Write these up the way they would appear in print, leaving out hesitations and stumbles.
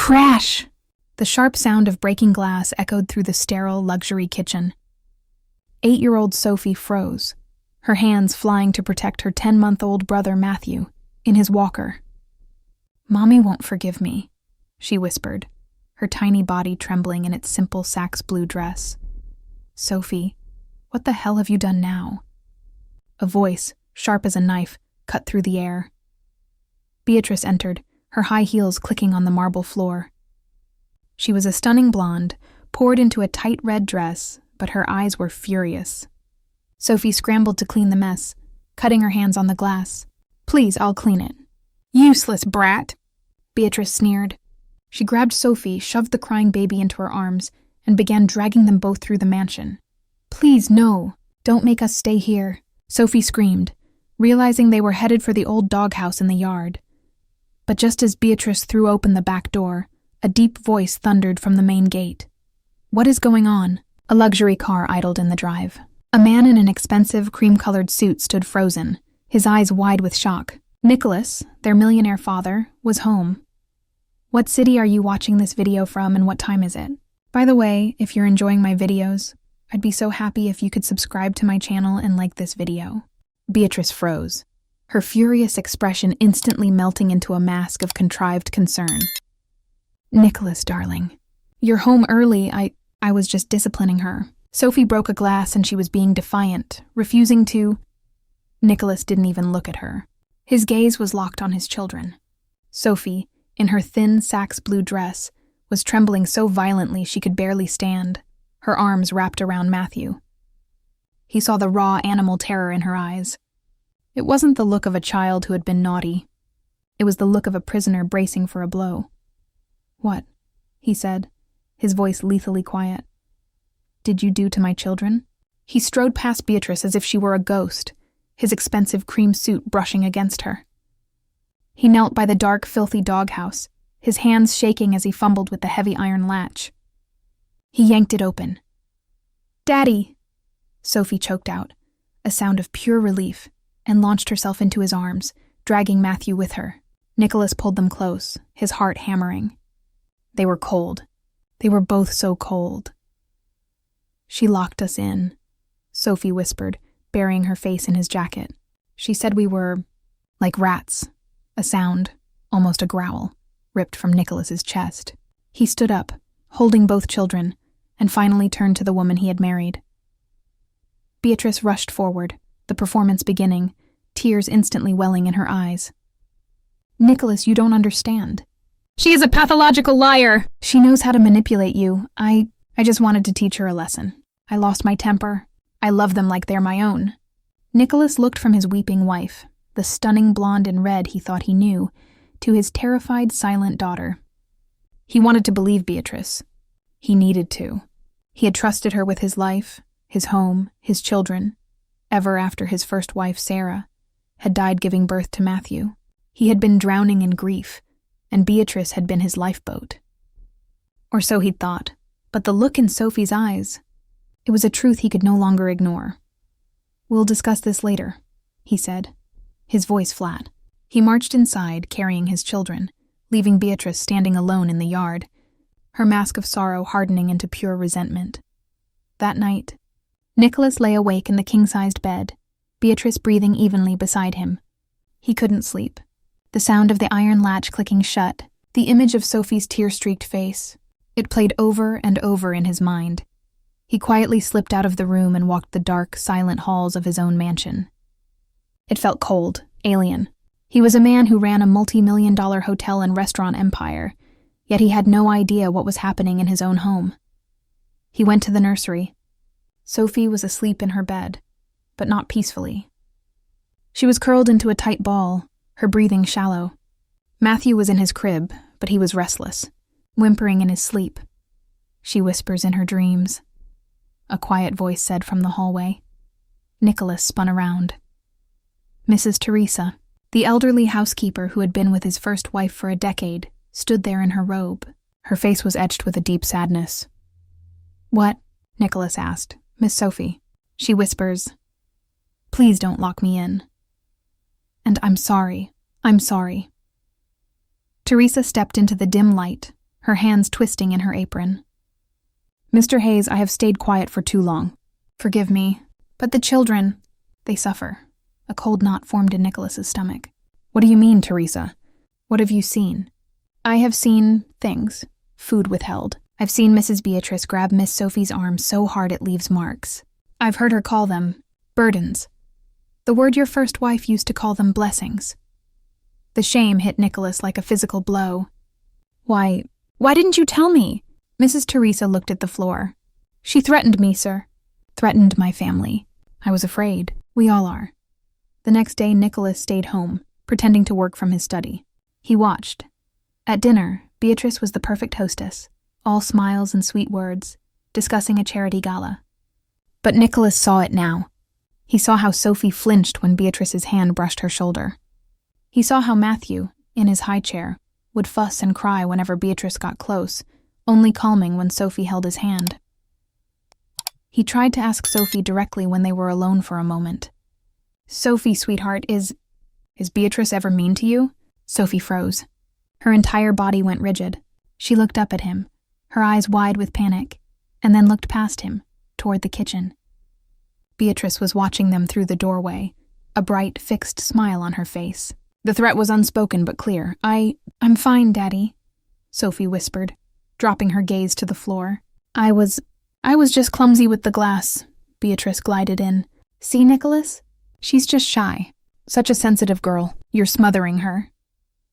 Crash! The sharp sound of breaking glass echoed through the sterile luxury kitchen. 8-year-old Sophie froze, her hands flying to protect her 10-month-old brother Matthew in his walker. "Mommy won't forgive me," she whispered, her tiny body trembling in its simple Saks blue dress. "Sophie, what the hell have you done now?" A voice, sharp as a knife, cut through the air. Beatrice entered, her high heels clicking on the marble floor. She was a stunning blonde, poured into a tight red dress, but her eyes were furious. Sophie scrambled to clean the mess, cutting her hands on the glass. "Please, I'll clean it." "Useless brat," Beatrice sneered. She grabbed Sophie, shoved the crying baby into her arms, and began dragging them both through the mansion. "Please, no. Don't make us stay here," Sophie screamed, realizing they were headed for the old doghouse in the yard. But just as Beatrice threw open the back door, a deep voice thundered from the main gate. "What is going on?" A luxury car idled in the drive. A man in an expensive, cream-colored suit stood frozen, his eyes wide with shock. Nicholas, their millionaire father, was home. "What city are you watching this video from and what time is it? By the way, if you're enjoying my videos, I'd be so happy if you could subscribe to my channel and like this video." Beatrice froze, her furious expression instantly melting into a mask of contrived concern. "Nicholas, darling. You're home early. I was just disciplining her." Sophie broke a glass and she was being defiant, refusing to... Nicholas didn't even look at her. His gaze was locked on his children. Sophie, in her thin Saks blue dress, was trembling so violently she could barely stand, her arms wrapped around Matthew. He saw the raw animal terror in her eyes. It wasn't the look of a child who had been naughty. It was the look of a prisoner bracing for a blow. "What?" he said, his voice lethally quiet. "Did you do to my children?" He strode past Beatrice as if she were a ghost, his expensive cream suit brushing against her. He knelt by the dark, filthy doghouse, his hands shaking as he fumbled with the heavy iron latch. He yanked it open. "Daddy!" Sophie choked out, a sound of pure relief, and launched herself into his arms, dragging Matthew with her. Nicholas pulled them close, his heart hammering. They were cold. They were both so cold. "She locked us in," Sophie whispered, burying her face in his jacket. "She said we were like rats." A sound, almost a growl, ripped from Nicholas's chest. He stood up, holding both children, and finally turned to the woman he had married. Beatrice rushed forward, the performance beginning, tears instantly welling in her eyes. "Nicholas, you don't understand. She is a pathological liar. She knows how to manipulate you. I just wanted to teach her a lesson. I lost my temper. I love them like they're my own." Nicholas looked from his weeping wife, the stunning blonde in red he thought he knew, to his terrified, silent daughter. He wanted to believe Beatrice. He needed to. He had trusted her with his life, his home, his children, ever after his first wife, Sarah, had died giving birth to Matthew. He had been drowning in grief, and Beatrice had been his lifeboat. Or so he'd thought, but the look in Sophie's eyes, it was a truth he could no longer ignore. "We'll discuss this later," he said, his voice flat. He marched inside, carrying his children, leaving Beatrice standing alone in the yard, her mask of sorrow hardening into pure resentment. That night, Nicholas lay awake in the king-sized bed, Beatrice breathing evenly beside him. He couldn't sleep. The sound of the iron latch clicking shut, the image of Sophie's tear-streaked face, it played over and over in his mind. He quietly slipped out of the room and walked the dark, silent halls of his own mansion. It felt cold, alien. He was a man who ran a multi-million-dollar hotel and restaurant empire, yet he had no idea what was happening in his own home. He went to the nursery. Sophie was asleep in her bed, but not peacefully. She was curled into a tight ball, her breathing shallow. Matthew was in his crib, but he was restless, whimpering in his sleep. "She whispers in her dreams," a quiet voice said from the hallway. Nicholas spun around. Mrs. Teresa, the elderly housekeeper who had been with his first wife for a decade, stood there in her robe. Her face was etched with a deep sadness. "What?" Nicholas asked. "Miss Sophie." She whispers, "Please don't lock me in." "And I'm sorry. I'm sorry." Teresa stepped into the dim light, her hands twisting in her apron. "Mr. Hayes, I have stayed quiet for too long. Forgive me, but the children, they suffer." A cold knot formed in Nicholas's stomach. "What do you mean, Teresa? What have you seen?" "I have seen things. Food withheld. I've seen Mrs. Beatrice grab Miss Sophie's arm so hard it leaves marks. I've heard her call them burdens. The word your first wife used to call them blessings." The shame hit Nicholas like a physical blow. Why didn't you tell me?" Mrs. Teresa looked at the floor. "She threatened me, sir. Threatened my family. I was afraid. We all are." The next day, Nicholas stayed home, pretending to work from his study. He watched. At dinner, Beatrice was the perfect hostess, all smiles and sweet words, discussing a charity gala. But Nicholas saw it now. He saw how Sophie flinched when Beatrice's hand brushed her shoulder. He saw how Matthew, in his high chair, would fuss and cry whenever Beatrice got close, only calming when Sophie held his hand. He tried to ask Sophie directly when they were alone for a moment. "Sophie, sweetheart, is Beatrice ever mean to you?" Sophie froze. Her entire body went rigid. She looked up at him, her eyes wide with panic, and then looked past him, toward the kitchen. Beatrice was watching them through the doorway, a bright, fixed smile on her face. The threat was unspoken but clear. I'm fine, Daddy," Sophie whispered, dropping her gaze to the floor. I was just clumsy with the glass," Beatrice glided in. "See, Nicholas? She's just shy. Such a sensitive girl. You're smothering her."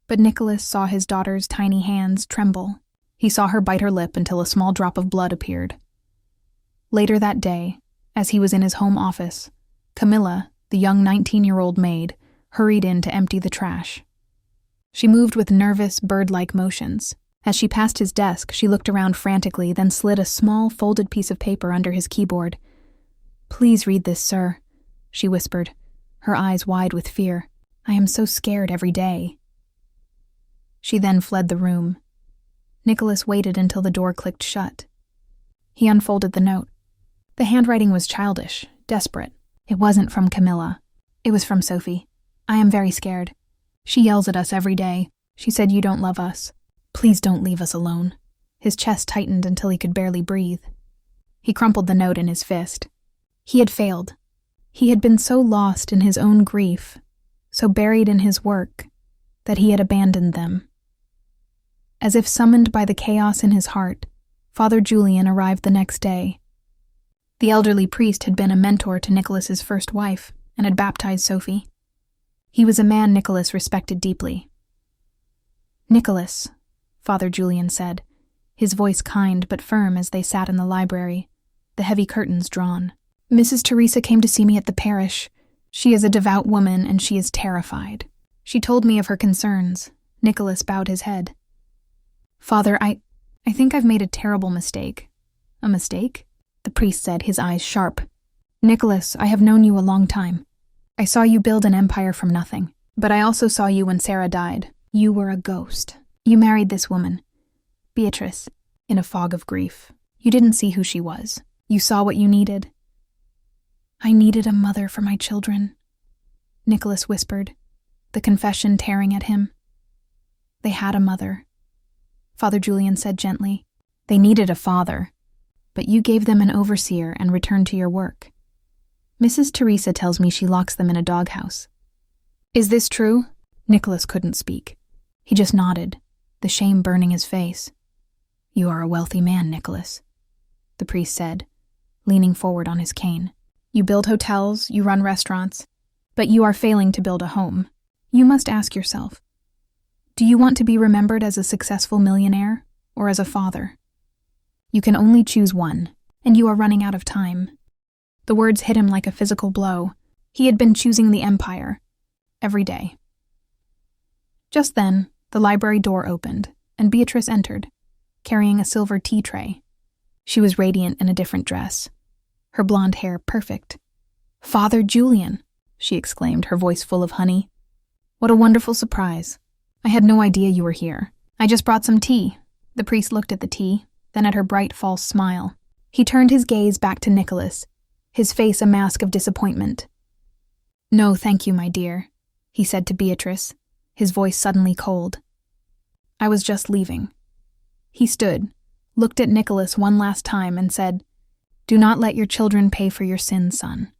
But Nicholas saw his daughter's tiny hands tremble. He saw her bite her lip until a small drop of blood appeared. Later that day, as he was in his home office, Camilla, the young 19-year-old maid, hurried in to empty the trash. She moved with nervous, bird-like motions. As she passed his desk, she looked around frantically, then slid a small, folded piece of paper under his keyboard. "Please read this, sir," she whispered, her eyes wide with fear. "I am so scared every day." She then fled the room. Nicholas waited until the door clicked shut. He unfolded the note. The handwriting was childish, desperate. It wasn't from Camilla. It was from Sophie. "I am very scared. She yells at us every day. She said you don't love us. Please don't leave us alone." His chest tightened until he could barely breathe. He crumpled the note in his fist. He had failed. He had been so lost in his own grief, so buried in his work, that he had abandoned them. As if summoned by the chaos in his heart, Father Julian arrived the next day. The elderly priest had been a mentor to Nicholas's first wife and had baptized Sophie. He was a man Nicholas respected deeply. "Nicholas," Father Julian said, his voice kind but firm as they sat in the library, the heavy curtains drawn. "Mrs. Teresa came to see me at the parish. She is a devout woman and she is terrified. She told me of her concerns." Nicholas bowed his head. "Father, I think I've made a terrible mistake." "A mistake?" the priest said, his eyes sharp. "Nicholas, I have known you a long time. I saw you build an empire from nothing, but I also saw you when Sarah died. You were a ghost. You married this woman, Beatrice, in a fog of grief. You didn't see who she was. You saw what you needed." "I needed a mother for my children," Nicholas whispered, the confession tearing at him. "They had a mother," Father Julian said gently. "They needed a father, but you gave them an overseer and returned to your work. Mrs. Teresa tells me she locks them in a doghouse." "Is this true?" Nicholas couldn't speak. He just nodded, the shame burning his face. "You are a wealthy man, Nicholas," the priest said, leaning forward on his cane. "You build hotels, you run restaurants, but you are failing to build a home. You must ask yourself, do you want to be remembered as a successful millionaire or as a father? You can only choose one, and you are running out of time." The words hit him like a physical blow. He had been choosing the empire, every day. Just then, the library door opened, and Beatrice entered, carrying a silver tea tray. She was radiant in a different dress, her blonde hair perfect. "Father Julian," she exclaimed, her voice full of honey. "What a wonderful surprise. I had no idea you were here. I just brought some tea." The priest looked at the tea, then at her bright, false smile. He turned his gaze back to Nicholas, his face a mask of disappointment. "No, thank you, my dear," he said to Beatrice, his voice suddenly cold. "I was just leaving." He stood, looked at Nicholas one last time, and said, "Do not let your children pay for your sins, son."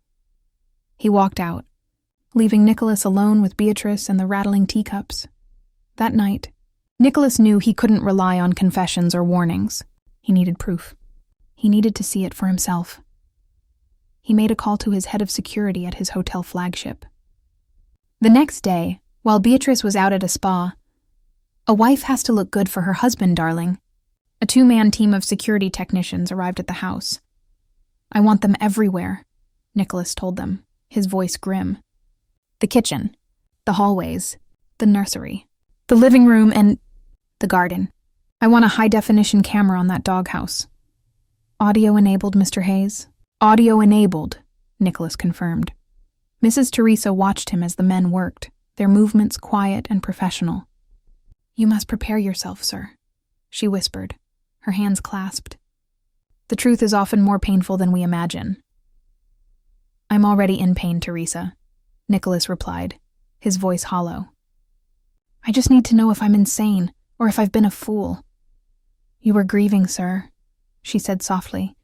He walked out, leaving Nicholas alone with Beatrice and the rattling teacups. That night, Nicholas knew he couldn't rely on confessions or warnings. He needed proof. He needed to see it for himself. He made a call to his head of security at his hotel flagship. The next day, while Beatrice was out at a spa, "A wife has to look good for her husband, darling." A 2-man team of security technicians arrived at the house. "I want them everywhere," Nicholas told them, his voice grim. "The kitchen, the hallways, the nursery, the living room, and the garden. I want a high-definition camera on that doghouse." "Audio-enabled, Mr. Hayes?" "Audio-enabled," Nicholas confirmed. Mrs. Teresa watched him as the men worked, their movements quiet and professional. "You must prepare yourself, sir," she whispered, her hands clasped. "The truth is often more painful than we imagine." "I'm already in pain, Teresa," Nicholas replied, his voice hollow. "I just need to know if I'm insane, or if I've been a fool." "You were grieving, sir," she said softly.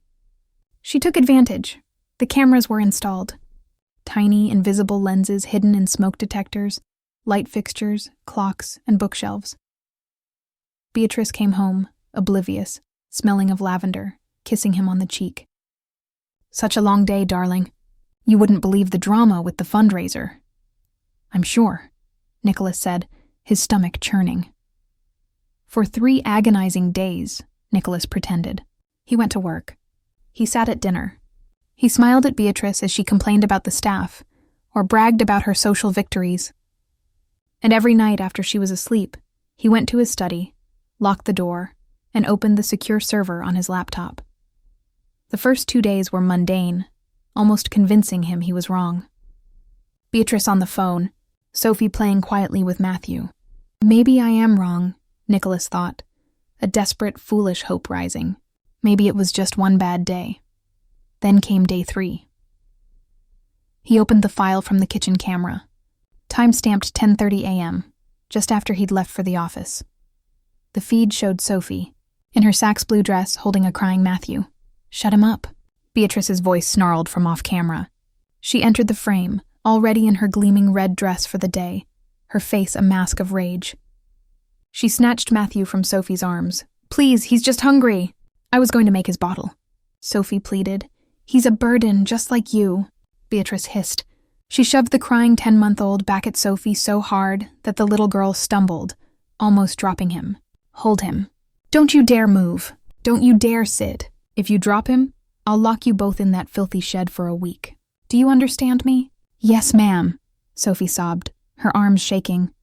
She took advantage. The cameras were installed. Tiny, invisible lenses hidden in smoke detectors, light fixtures, clocks, and bookshelves. Beatrice came home, oblivious, smelling of lavender, kissing him on the cheek. "Such a long day, darling. You wouldn't believe the drama with the fundraiser." "I'm sure," Nicholas said, his stomach churning. For 3 agonizing days, Nicholas pretended. He went to work. He sat at dinner. He smiled at Beatrice as she complained about the staff, or bragged about her social victories. And every night after she was asleep, he went to his study, locked the door, and opened the secure server on his laptop. The first 2 days were mundane, almost convincing him he was wrong. Beatrice on the phone, Sophie playing quietly with Matthew. Maybe I am wrong, Nicholas thought, a desperate, foolish hope rising. Maybe it was just one bad day. Then came day 3. He opened the file from the kitchen camera. Time-stamped 10:30 a.m., just after he'd left for the office. The feed showed Sophie, in her Saks blue dress, holding a crying Matthew. "Shut him up," Beatrice's voice snarled from off-camera. She entered the frame, already in her gleaming red dress for the day, her face a mask of rage. She snatched Matthew from Sophie's arms. "Please, he's just hungry." "I was going to make his bottle," Sophie pleaded. "He's a burden, just like you," Beatrice hissed. She shoved the crying 10-month-old back at Sophie so hard that the little girl stumbled, almost dropping him. "Hold him. Don't you dare move. Don't you dare sit. If you drop him, I'll lock you both in that filthy shed for a week. Do you understand me?" "Yes, ma'am," Sophie sobbed, her arms shaking.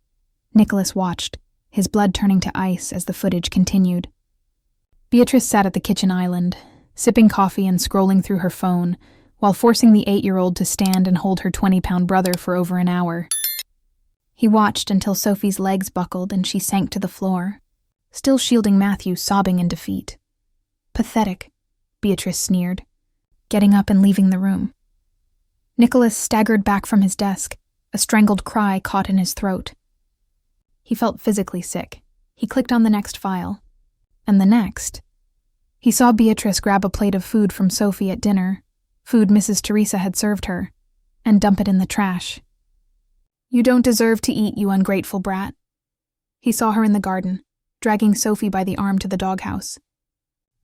Nicholas watched, his blood turning to ice as the footage continued. Beatrice sat at the kitchen island, sipping coffee and scrolling through her phone, while forcing the 8-year-old to stand and hold her 20-pound brother for over an hour. He watched until Sophie's legs buckled and she sank to the floor, still shielding Matthew, sobbing in defeat. "Pathetic," Beatrice sneered, getting up and leaving the room. Nicholas staggered back from his desk, a strangled cry caught in his throat. He felt physically sick. He clicked on the next file. And the next. He saw Beatrice grab a plate of food from Sophie at dinner, food Mrs. Teresa had served her, and dump it in the trash. "You don't deserve to eat, you ungrateful brat." He saw her in the garden, dragging Sophie by the arm to the doghouse.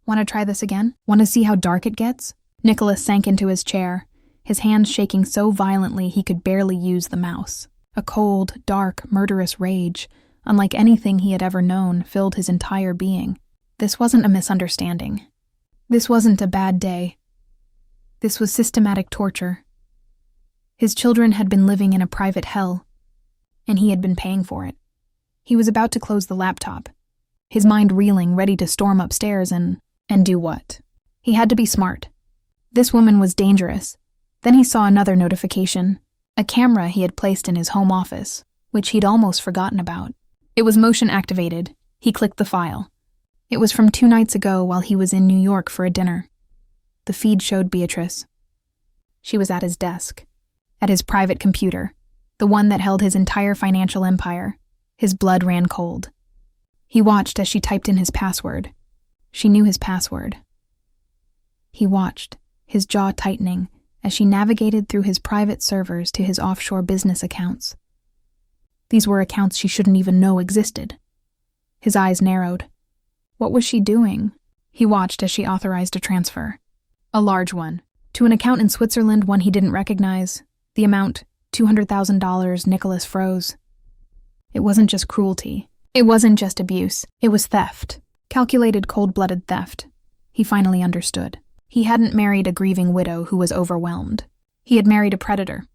"Want to try this again? Want to see how dark it gets?" Nicholas sank into his chair, his hands shaking so violently he could barely use the mouse. A cold, dark, murderous rage, unlike anything he had ever known, filled his entire being. This wasn't a misunderstanding. This wasn't a bad day. This was systematic torture. His children had been living in a private hell, and he had been paying for it. He was about to close the laptop, his mind reeling, ready to storm upstairs and do what? He had to be smart. This woman was dangerous. Then he saw another notification, a camera he had placed in his home office, which he'd almost forgotten about. It was motion activated. He clicked the file. It was from 2 nights ago while he was in New York for a dinner. The feed showed Beatrice. She was at his desk, at his private computer, the one that held his entire financial empire. His blood ran cold. He watched as she typed in his password. She knew his password. He watched, his jaw tightening, as she navigated through his private servers to his offshore business accounts. These were accounts she shouldn't even know existed. His eyes narrowed. What was she doing? He watched as she authorized a transfer. A large one. To an account in Switzerland, one he didn't recognize. The amount, $200,000. Nicholas froze. It wasn't just cruelty. It wasn't just abuse. It was theft. Calculated, cold-blooded theft. He finally understood. He hadn't married a grieving widow who was overwhelmed. He had married a predator.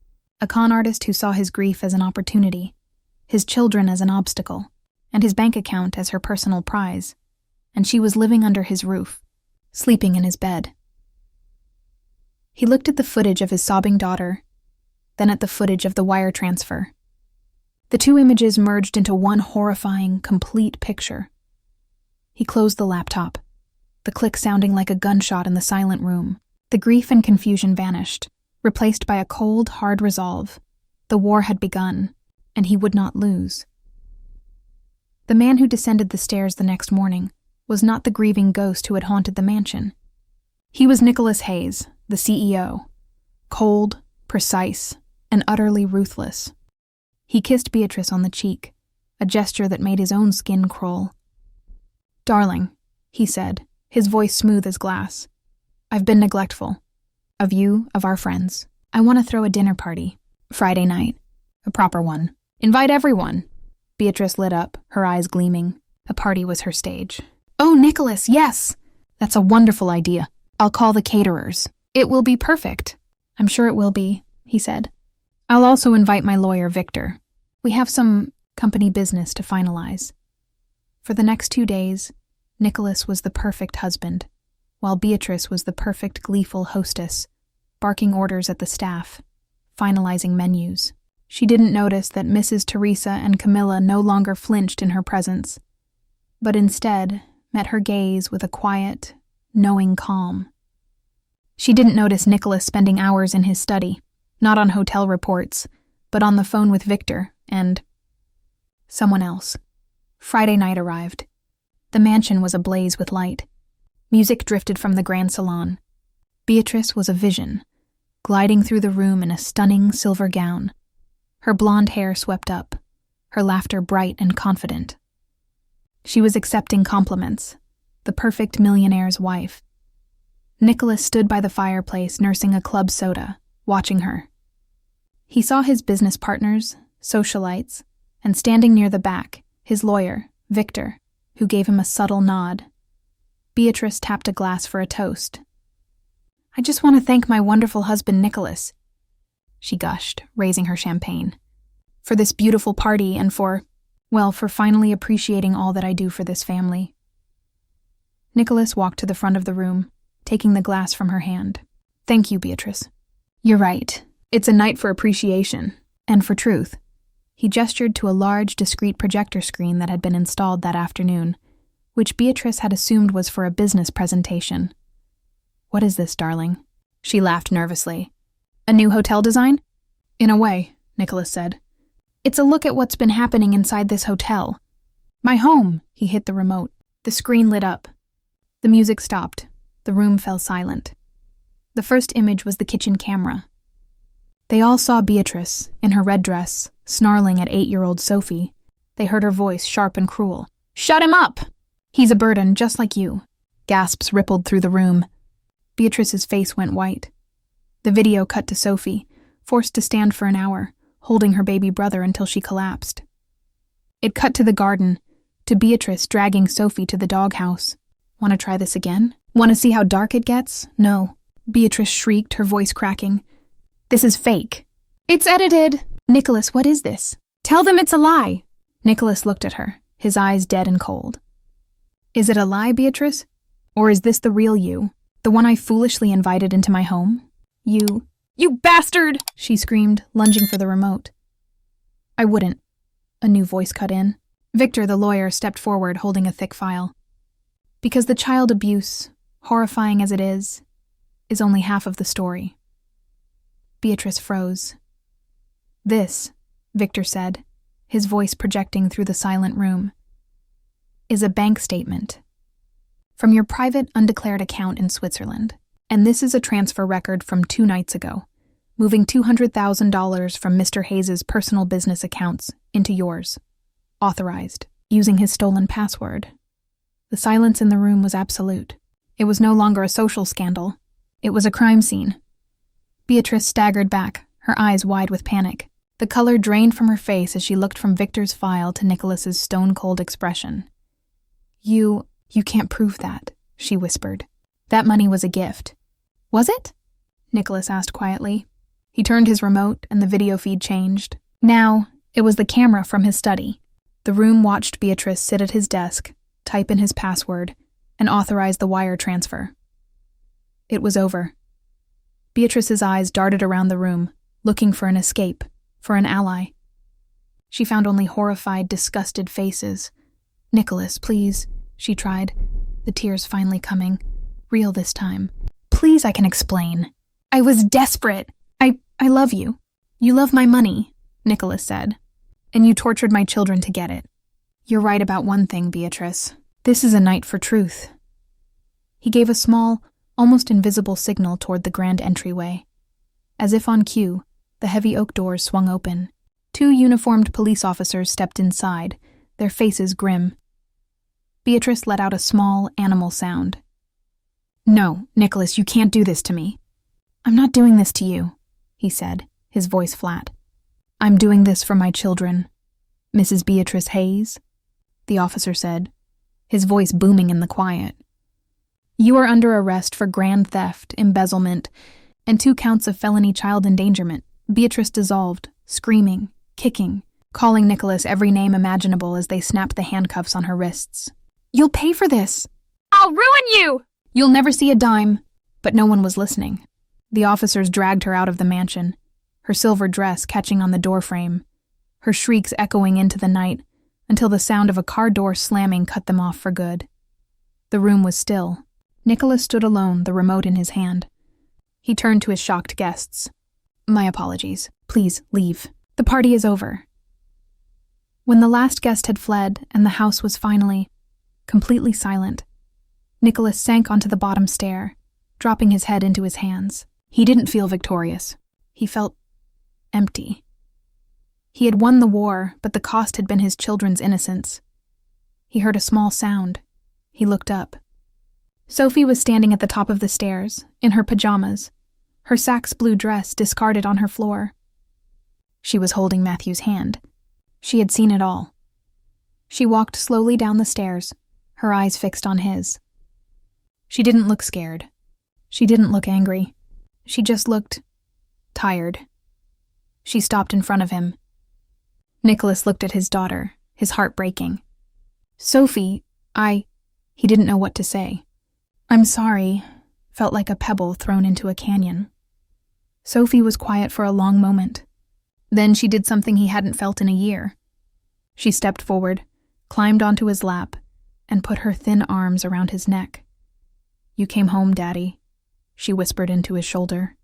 A con artist who saw his grief as an opportunity, his children as an obstacle, and his bank account as her personal prize. And she was living under his roof, sleeping in his bed. He looked at the footage of his sobbing daughter, then at the footage of the wire transfer. The two images merged into one horrifying, complete picture. He closed the laptop, the click sounding like a gunshot in the silent room. The grief and confusion vanished, replaced by a cold, hard resolve. The war had begun, and he would not lose. The man who descended the stairs the next morning was not the grieving ghost who had haunted the mansion. He was Nicholas Hayes, the CEO, cold, precise, and utterly ruthless. He kissed Beatrice on the cheek, a gesture that made his own skin crawl. "Darling," he said, his voice smooth as glass, "I've been neglectful. Of you, of our friends. I want to throw a dinner party. Friday night. A proper one. Invite everyone." Beatrice lit up, her eyes gleaming. A party was her stage. "Oh, Nicholas, yes! That's a wonderful idea. I'll call the caterers. It will be perfect." "I'm sure it will be," he said. "I'll also invite my lawyer, Victor. We have some company business to finalize." For the next 2 days, Nicholas was the perfect husband, while Beatrice was the perfect gleeful hostess, barking orders at the staff, finalizing menus. She didn't notice that Mrs. Teresa and Camilla no longer flinched in her presence, but instead met her gaze with a quiet, knowing calm. She didn't notice Nicholas spending hours in his study, not on hotel reports, but on the phone with Victor and someone else. Friday night arrived. The mansion was ablaze with light. Music drifted from the grand salon. Beatrice was a vision, gliding through the room in a stunning silver gown. Her blonde hair swept up, her laughter bright and confident. She was accepting compliments, the perfect millionaire's wife. Nicholas stood by the fireplace nursing a club soda, watching her. He saw his business partners, socialites, and standing near the back, his lawyer, Victor, who gave him a subtle nod. Beatrice tapped a glass for a toast. "I just want to thank my wonderful husband, Nicholas," she gushed, raising her champagne, "for this beautiful party and for finally appreciating all that I do for this family." Nicholas walked to the front of the room, taking the glass from her hand. "Thank you, Beatrice. You're right. It's a night for appreciation, and for truth." He gestured to a large, discreet projector screen that had been installed that afternoon, which Beatrice had assumed was for a business presentation. "What is this, darling?" She laughed nervously. "A new hotel design?" "In a way," Nicholas said. "It's a look at what's been happening inside this hotel. My home." He hit the remote. The screen lit up. The music stopped. The room fell silent. The first image was the kitchen camera. They all saw Beatrice, in her red dress, snarling at 8-year-old Sophie. They heard her voice, sharp and cruel. "Shut him up! He's a burden, just like you." Gasps rippled through the room. Beatrice's face went white. The video cut to Sophie, forced to stand for an hour, holding her baby brother until she collapsed. It cut to the garden, to Beatrice dragging Sophie to the doghouse. "Want to try this again? Want to see how dark it gets?" "No," Beatrice shrieked, her voice cracking. "This is fake." "It's edited." "Nicholas, what is this?" "Tell them it's a lie." Nicholas looked at her, his eyes dead and cold. "Is it a lie, Beatrice? Or is this the real you? The one I foolishly invited into my home? You bastard!" she screamed, lunging for the remote. "I wouldn't." A new voice cut in. Victor, the lawyer, stepped forward, holding a thick file. "Because the child abuse, horrifying as it is only half of the story." Beatrice froze. "This," Victor said, his voice projecting through the silent room. is a bank statement from your private undeclared account in Switzerland, and this is a transfer record from 2 nights ago, moving $200,000 from Mr. Hayes's personal business accounts into yours. Authorized, using his stolen password. The silence in the room was absolute. It was no longer a social scandal. It was a crime scene. Beatrice staggered back, her eyes wide with panic. The color drained from her face as she looked from Victor's file to Nicholas's stone-cold expression. You can't prove that," she whispered. "That money was a gift." "Was it?" Nicholas asked quietly. He turned his remote and the video feed changed. Now, it was the camera from his study. The room watched Beatrice sit at his desk, type in his password, and authorize the wire transfer. It was over. Beatrice's eyes darted around the room, looking for an escape, for an ally. She found only horrified, disgusted faces. "Nicholas, please," she tried, the tears finally coming, real this time. "Please, I can explain. I was desperate. I love you. You love my money," Nicholas said, "and you tortured my children to get it. You're right about one thing, Beatrice. This is a night for truth." He gave a small, almost invisible signal toward the grand entryway. As if on cue, the heavy oak doors swung open. 2 uniformed police officers stepped inside, their faces grim. Beatrice let out a small, animal sound. "No, Nicholas, you can't do this to me." "I'm not doing this to you," he said, his voice flat. "I'm doing this for my children. Mrs. Beatrice Hayes," the officer said, his voice booming in the quiet. "You are under arrest for grand theft, embezzlement, and 2 counts of felony child endangerment." Beatrice dissolved, screaming, kicking, calling Nicholas every name imaginable as they snapped the handcuffs on her wrists. "You'll pay for this!" "I'll ruin you!" "You'll never see a dime." But no one was listening. The officers dragged her out of the mansion, her silver dress catching on the doorframe, her shrieks echoing into the night until the sound of a car door slamming cut them off for good. The room was still. Nicholas stood alone, the remote in his hand. He turned to his shocked guests. "My apologies. Please, leave. The party is over." When the last guest had fled and the house was finally completely silent, Nicholas sank onto the bottom stair, dropping his head into his hands. He didn't feel victorious. He felt empty. He had won the war, but the cost had been his children's innocence. He heard a small sound. He looked up. Sophie was standing at the top of the stairs, in her pajamas, her Saks blue dress discarded on her floor. She was holding Matthew's hand. She had seen it all. She walked slowly down the stairs, her eyes fixed on his. She didn't look scared. She didn't look angry. She just looked tired. She stopped in front of him. Nicholas looked at his daughter, his heart breaking. "Sophie, He didn't know what to say. "I'm sorry," felt like a pebble thrown into a canyon. Sophie was quiet for a long moment. Then she did something he hadn't felt in a year. She stepped forward, climbed onto his lap, and put her thin arms around his neck. "You came home, Daddy," she whispered into his shoulder.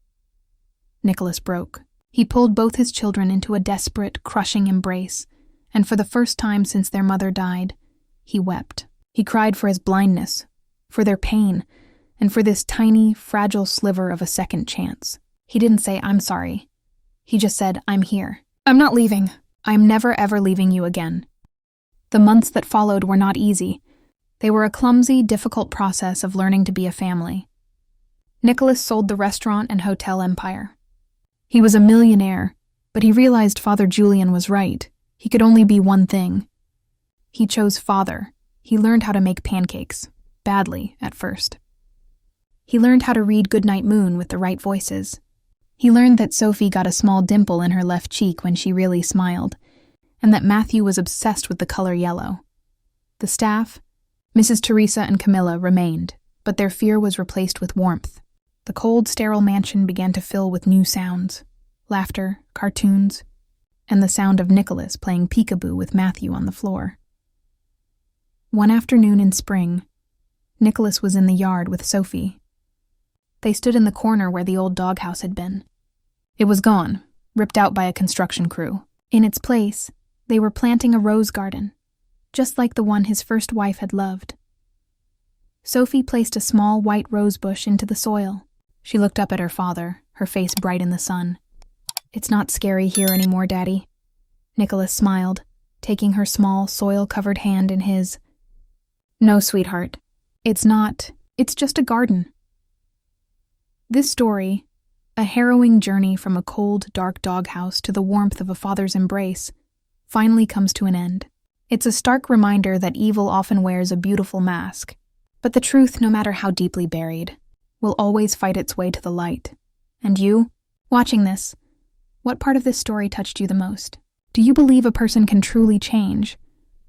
Nicholas broke. He pulled both his children into a desperate, crushing embrace, and for the first time since their mother died, he wept. He cried for his blindness, for their pain, and for this tiny, fragile sliver of a second chance. He didn't say, "I'm sorry." He just said, "I'm here. I'm not leaving. I'm never ever leaving you again." The months that followed were not easy. They were a clumsy, difficult process of learning to be a family. Nicholas sold the restaurant and hotel empire. He was a millionaire, but he realized Father Julian was right. He could only be one thing. He chose father. He learned how to make pancakes, badly at first. He learned how to read Goodnight Moon with the right voices. He learned that Sophie got a small dimple in her left cheek when she really smiled, and that Matthew was obsessed with the color yellow. The staff, Mrs. Teresa and Camilla, remained, but their fear was replaced with warmth. The cold, sterile mansion began to fill with new sounds, laughter, cartoons, and the sound of Nicholas playing peekaboo with Matthew on the floor. One afternoon in spring, Nicholas was in the yard with Sophie. They stood in the corner where the old doghouse had been. It was gone, ripped out by a construction crew. In its place, they were planting a rose garden. just like the one his first wife had loved. Sophie placed a small white rose bush into the soil. She looked up at her father, her face bright in the sun. "It's not scary here anymore, Daddy." Nicholas smiled, taking her small, soil-covered hand in his. "No, sweetheart. It's not. It's just a garden." This story, a harrowing journey from a cold, dark doghouse to the warmth of a father's embrace, finally comes to an end. It's a stark reminder that evil often wears a beautiful mask, but the truth, no matter how deeply buried, will always fight its way to the light. And you, watching this, what part of this story touched you the most? Do you believe a person can truly change?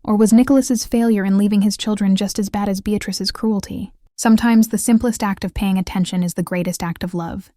Or was Nicholas's failure in leaving his children just as bad as Beatrice's cruelty? Sometimes the simplest act of paying attention is the greatest act of love.